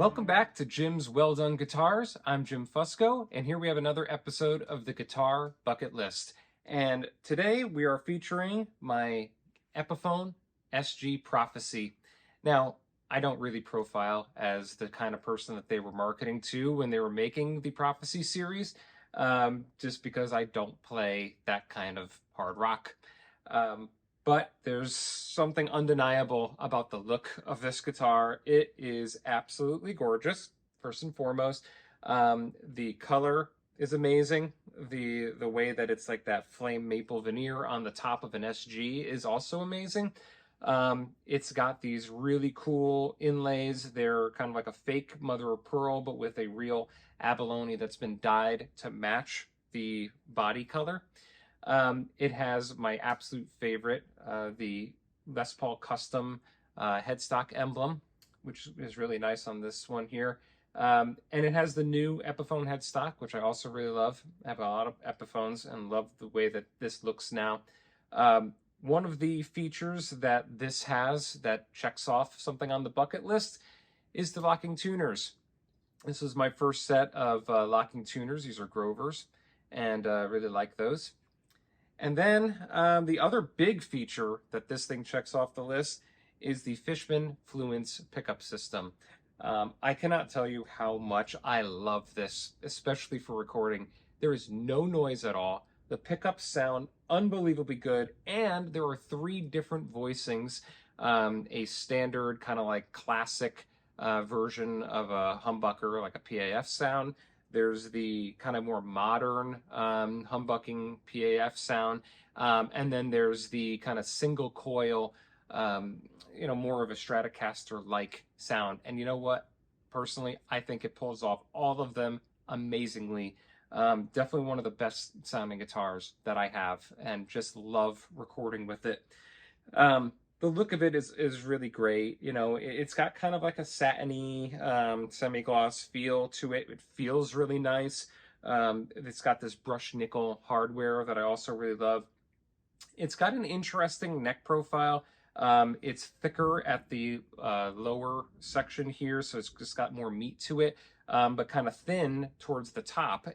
Welcome back to Jim's Well Done Guitars. I'm Jim Fusco, and here we have another episode of the Guitar Bucket List. And today we are featuring my Epiphone SG Prophecy. Now, I don't really profile as the kind of person that they were marketing to when they were making the Prophecy series, just because I don't play that kind of hard rock. But there's something undeniable about the look of this guitar. It is absolutely gorgeous, first and foremost. The color is amazing. The way that it's like that flame maple veneer on the top of an SG is also amazing. It's got these really cool inlays. They're kind of like a fake mother of pearl, but with a real abalone that's been dyed to match the body color. It has my absolute favorite, the Les Paul Custom headstock emblem, which is really nice on this one here. And it has the new Epiphone headstock, which I also really love. I have a lot of Epiphones and love the way that this looks now. One of the features that this has that checks off something on the bucket list is the locking tuners. This is my first set of locking tuners. These are Grovers, and really like those. And then the other big feature that this thing checks off the list is the Fishman Fluence pickup system. I cannot tell you how much I love this, especially for recording. There is no noise at all. The pickups sound unbelievably good, and there are 3 different voicings. A standard kind of like classic version of a humbucker, like a PAF sound. There's the kind of more modern humbucking PAF sound. And then there's the kind of single coil, more of a Stratocaster-like sound. And you know what? Personally, I think it pulls off all of them amazingly. Definitely one of the best sounding guitars that I have, and just love recording with it. The look of it is really great. You know, it's got kind of like a satiny, semi-gloss feel to it. It feels really nice. It's got this brushed nickel hardware that I also really love. It's got an interesting neck profile. It's thicker at the lower section here, so it's just got more meat to it, but kind of thin towards the top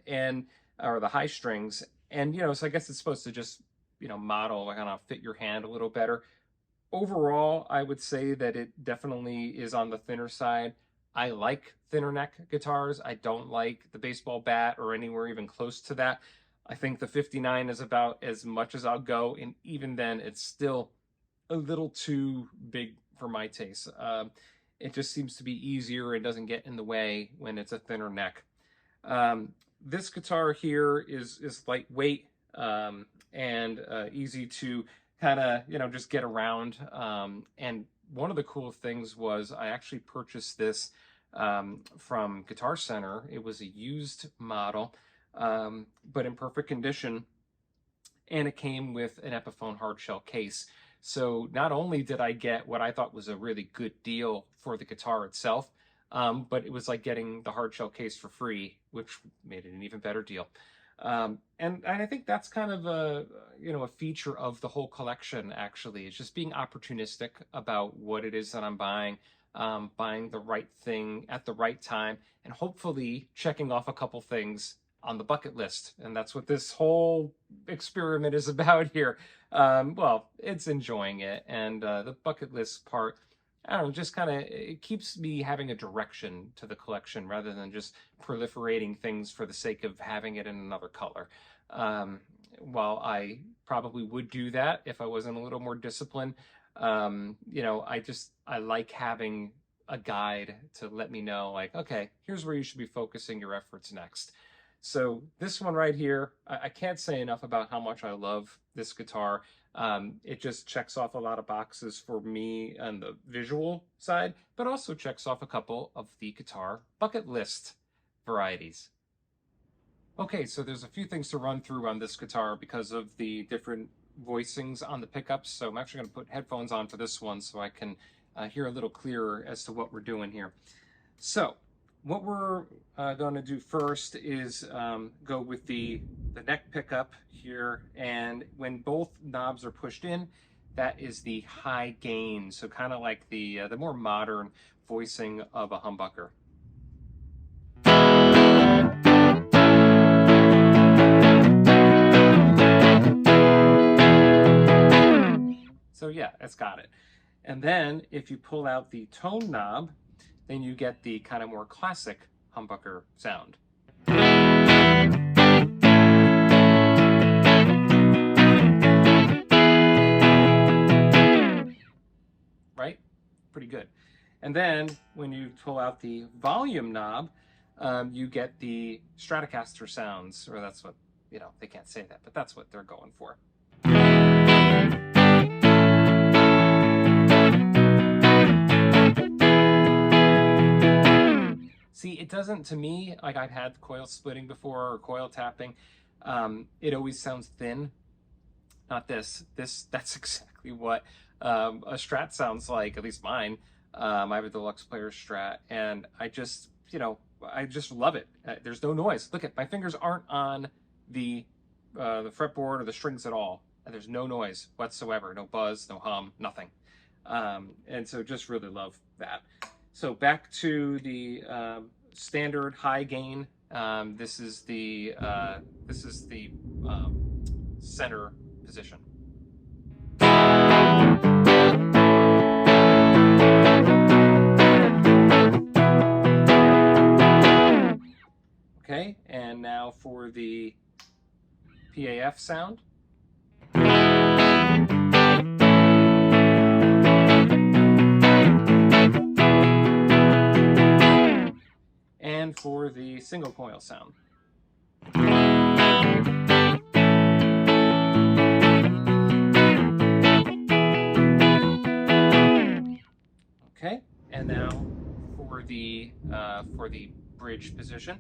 or the high strings. And, so I guess it's supposed to just, model, kind of fit your hand a little better. Overall, I would say that it definitely is on the thinner side. I like thinner neck guitars. I don't like the baseball bat or anywhere even close to that. I think the 59 is about as much as I'll go, and even then, it's still a little too big for my taste. It just seems to be easier and doesn't get in the way when it's a thinner neck. This guitar here is lightweight and easy to kind of, just get around. And one of the cool things was I actually purchased this from Guitar Center. It was a used model, but in perfect condition. And it came with an Epiphone hardshell case. So not only did I get what I thought was a really good deal for the guitar itself, but it was like getting the hardshell case for free, which made it an even better deal. And I think that's kind of a feature of the whole collection, actually. It's just being opportunistic about what it is that I'm buying the right thing at the right time, and hopefully checking off a couple things on the bucket list. And that's what this whole experiment is about here. Well, it's enjoying it. And the bucket list part, I don't know, just kind of, it keeps me having a direction to the collection rather than just proliferating things for the sake of having it in another color. While I probably would do that if I wasn't a little more disciplined, I like having a guide to let me know, like, okay, here's where you should be focusing your efforts next. So this one right here, I can't say enough about how much I love this guitar. It just checks off a lot of boxes for me on the visual side, but also checks off a couple of the guitar bucket list varieties. Okay, so there's a few things to run through on this guitar because of the different voicings on the pickups. So I'm actually going to put headphones on for this one so I can hear a little clearer as to what we're doing here. So what we're going to do first is go with the neck pickup here, and when both knobs are pushed in, that is the high gain, so kind of like the more modern voicing of a humbucker. yeah, it's got it. And then if you pull out the tone knob, then you get the kind of more classic humbucker sound. Right? Pretty good. And then when you pull out the volume knob, you get the Stratocaster sounds, or that's what, they can't say that, but that's what they're going for. See, it doesn't, to me, like I've had coil splitting before or coil tapping, it always sounds thin. Not this. That's exactly what a Strat sounds like, at least mine. I have a deluxe player Strat, and I just love it. There's no noise. Look at my fingers aren't on the fretboard or the strings at all, and there's no noise whatsoever, no buzz, no hum, nothing. And so just really love that. So back to the standard high gain. This is the center position. Okay, and now for the PAF sound. And for the single coil sound. Okay, and now for the bridge position,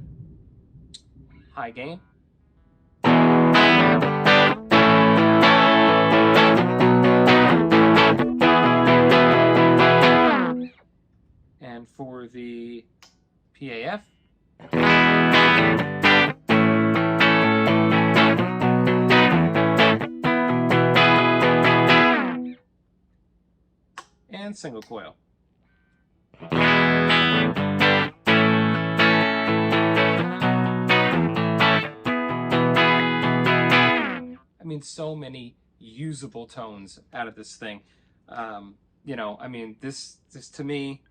high gain. And for the PAF. And single coil. I mean, so many usable tones out of this thing. I mean, this to me.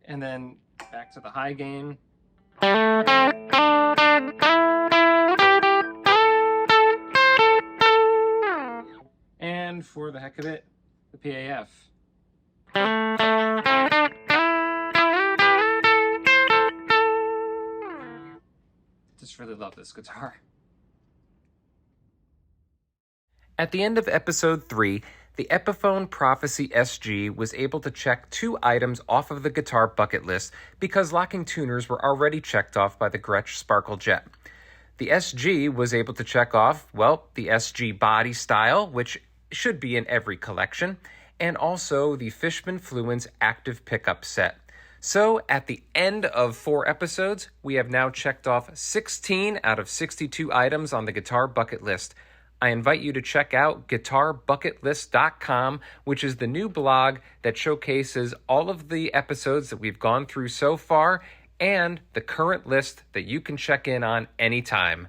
And then back to the high gain. And for the heck of it, the PAF. Just really love this guitar. At the end of episode 3, the Epiphone Prophecy SG was able to check 2 items off of the guitar bucket list because locking tuners were already checked off by the Gretsch Sparkle Jet. The SG was able to check off, well, the SG body style, which should be in every collection, and also the Fishman Fluence active pickup set. So, at the end of 4 episodes, we have now checked off 16 out of 62 items on the guitar bucket list. I invite you to check out guitarbucketlist.com, which is the new blog that showcases all of the episodes that we've gone through so far and the current list that you can check in on anytime.